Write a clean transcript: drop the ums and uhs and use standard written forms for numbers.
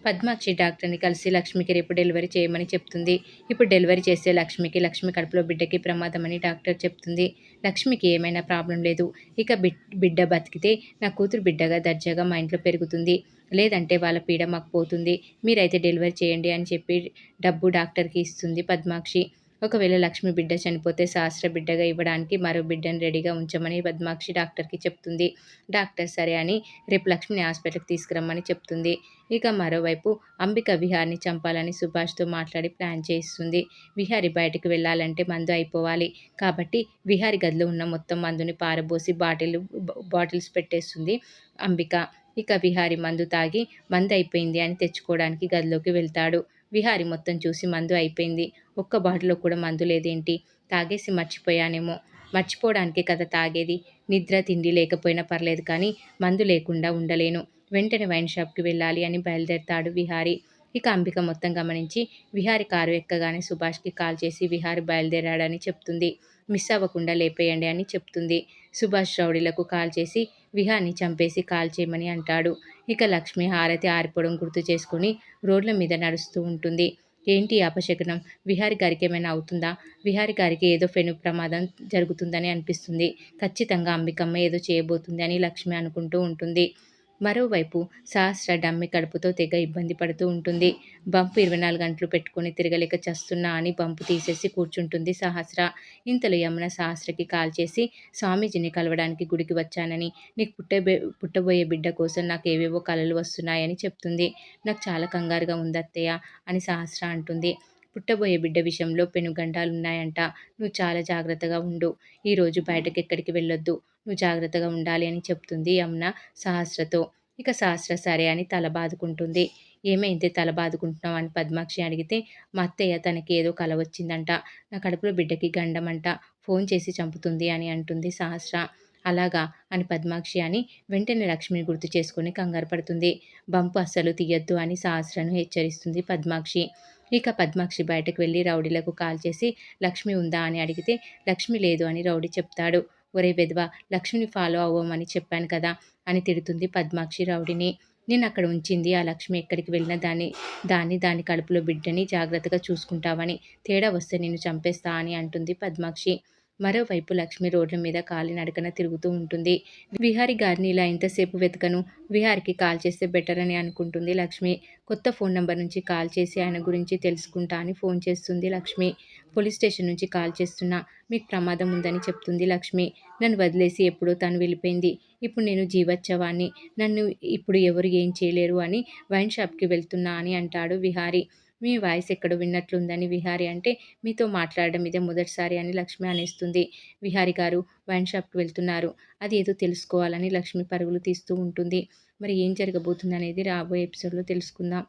పద్మాక్షి డాక్టర్ని కలిసి లక్ష్మికి రేపు డెలివరీ చేయమని చెప్తుంది. ఇప్పుడు డెలివరీ చేసే లక్ష్మి కడుపులో బిడ్డకి ప్రమాదమని డాక్టర్ చెప్తుంది. లక్ష్మికి ఏమైనా ప్రాబ్లం లేదు. ఇక బిడ్డ బతికితే నా కూతురు బిడ్డగా దర్జాగా మా ఇంట్లో పెరుగుతుంది. లేదంటే వాళ్ళ పీడ మాకు పోతుంది. మీరైతే డెలివరీ చేయండి అని చెప్పి డబ్బు డాక్టర్కి ఇస్తుంది పద్మాక్షి. ఒకవేళ లక్ష్మి బిడ్డ చనిపోతే సహస్ర బిడ్డగా ఇవ్వడానికి మరో బిడ్డను రెడీగా ఉంచమని పద్మాక్షి డాక్టర్కి చెప్తుంది. డాక్టర్ సరే అని రేపు లక్ష్మిని హాస్పిటల్కి తీసుకురమ్మని చెప్తుంది. ఇక మరోవైపు అంబిక విహార్ని చంపాలని సుభాష్తో మాట్లాడి ప్లాన్ చేయిస్తుంది. విహారి బయటకు వెళ్ళాలంటే మందు అయిపోవాలి. కాబట్టి విహారి గదిలో ఉన్న మొత్తం మందుని పారబోసి బాటిల్స్ పెట్టేస్తుంది అంబిక. ఇక విహారి మందు తాగి మందు అయిపోయింది అని తెచ్చుకోవడానికి గదిలోకి వెళ్తాడు. విహారి మొత్తం చూసి మందు అయిపోయింది. ఒక్క బాటిల్లో కూడా మందు లేదేంటి? తాగేసి మర్చిపోయానేమో. మర్చిపోవడానికే కదా తాగేది. నిద్ర తిండి లేకపోయినా పర్లేదు కానీ మందు లేకుండా ఉండలేను. వెంటనే వైన్ షాప్కి వెళ్ళాలి అని బయలుదేరతాడు విహారి. ఇక అంబిక మొత్తం గమనించి విహారి కారు ఎక్కగానే సుభాష్కి కాల్ చేసి విహారి బయలుదేరాడని చెప్తుంది. మిస్ అవ్వకుండా లేపేయండి అని చెప్తుంది. సుభాష్ రౌడీలకు కాల్ చేసి విహార్ని చంపేసి కాల్ చేయమని అంటాడు. ఇక లక్ష్మి హారతి ఆరిపోవడం గుర్తు చేసుకుని రోడ్ల మీద నడుస్తూ ఉంటుంది. ఏంటి అపశకునం? విహారి గారికి ఏమైనా అవుతుందా? విహారి గారికి ఏదో పెను ప్రమాదం జరుగుతుందని అనిపిస్తుంది. ఖచ్చితంగా అంబికమ్మ ఏదో చేయబోతుంది అని లక్ష్మి అనుకుంటూ ఉంటుంది. మరోవైపు సహస్ర డమ్మి కడుపుతో తెగ ఇబ్బంది పడుతూ ఉంటుంది. బంపు 24 గంటలు పెట్టుకుని తిరగలేక చస్తున్నా అని బంపు తీసేసి కూర్చుంటుంది సహస్ర. ఇంతలో యమున సహస్రకి కాల్ చేసి స్వామీజీని కలవడానికి గుడికి వచ్చానని, నీకు పుట్టబోయే బిడ్డ కోసం నాకు ఏవేవో కలలు వస్తున్నాయని చెప్తుంది. నాకు చాలా కంగారుగా ఉంది అత్తయ్య అని సహస్ర అంటుంది. పుట్టబోయే బిడ్డ విషయంలో పెనుగండాలున్నాయంట. నువ్వు చాలా జాగ్రత్తగా ఉండు. ఈరోజు బయటకెక్కడికి వెళ్ళొద్దు. నువ్వు జాగ్రత్తగా ఉండాలి అని చెప్తుంది యమున సహస్రతో. ఇక సహస్ర సరే అని తల బాదుకుంటుంది. ఏమైంది తల బాదుకుంటున్నావు అని పద్మాక్షి అడిగితే, మా అత్తయ్య తనకి ఏదో కల వచ్చిందంట. నా కడుపులో బిడ్డకి గండమంట. ఫోన్ చేసి చంపుతుంది అని అంటుంది సహస్ర. అలాగా అని పద్మాక్షి అని వెంటనే లక్ష్మిని గుర్తు చేసుకుని కంగారు పడుతుంది. బంపు అస్సలు తీయొద్దు అని సహస్రను హెచ్చరిస్తుంది పద్మాక్షి. ఇక పద్మాక్షి బయటకు వెళ్ళి రౌడీలకు కాల్ చేసి లక్ష్మి ఉందా అని అడిగితే లక్ష్మి లేదు అని రౌడీ చెప్తాడు. ఒరే వెధవ, లక్ష్మిని ఫాలో అవ్వమని చెప్పాను కదా అని తిడుతుంది పద్మాక్షి రౌడీని. నేను అక్కడ ఉంచింది ఆ లక్ష్మి ఎక్కడికి వెళ్ళినా దాని కడుపులో బిడ్డని జాగ్రత్తగా చూసుకుంటావని, తేడా వస్తే నిన్ను చంపేస్తా అని అంటుంది పద్మాక్షి. మరోవైపు లక్ష్మి రోడ్ల మీద కాలినడకన తిరుగుతూ ఉంటుంది. విహారి గారిని ఇలా ఎంతసేపు వెతకను, విహారికి కాల్ చేస్తే బెటర్ అని అనుకుంటుంది లక్ష్మి. కొత్త ఫోన్ నంబర్ నుంచి కాల్ చేసి ఆయన గురించి తెలుసుకుంటా అని ఫోన్ చేస్తుంది లక్ష్మి. పోలీస్ స్టేషన్ నుంచి కాల్ చేస్తున్నా, మీకు ప్రమాదం ఉందని చెప్తుంది లక్ష్మి. నన్ను వదిలేసి ఎప్పుడో తను వెళ్ళిపోయింది. ఇప్పుడు నేను జీవోత్సవాన్ని, నన్ను ఇప్పుడు ఎవరు ఏం చేయలేరు అని వైన్ షాప్కి వెళ్తున్నా అని అంటాడు విహారి. మీ వాయిస్ ఎక్కడో విన్నట్లుందని విహారి అంటే, మీతో మాట్లాడడం ఇదే మొదటిసారి అని లక్ష్మి అనేస్తుంది. విహారి గారు వైన్ షాప్కి వెళ్తున్నారు. అది ఏదో తెలుసుకోవాలని లక్ష్మి పరుగులు తీస్తూ ఉంటుంది. మరి ఏం జరగబోతుంది అనేది రాబోయే ఎపిసోడ్లో తెలుసుకుందాం.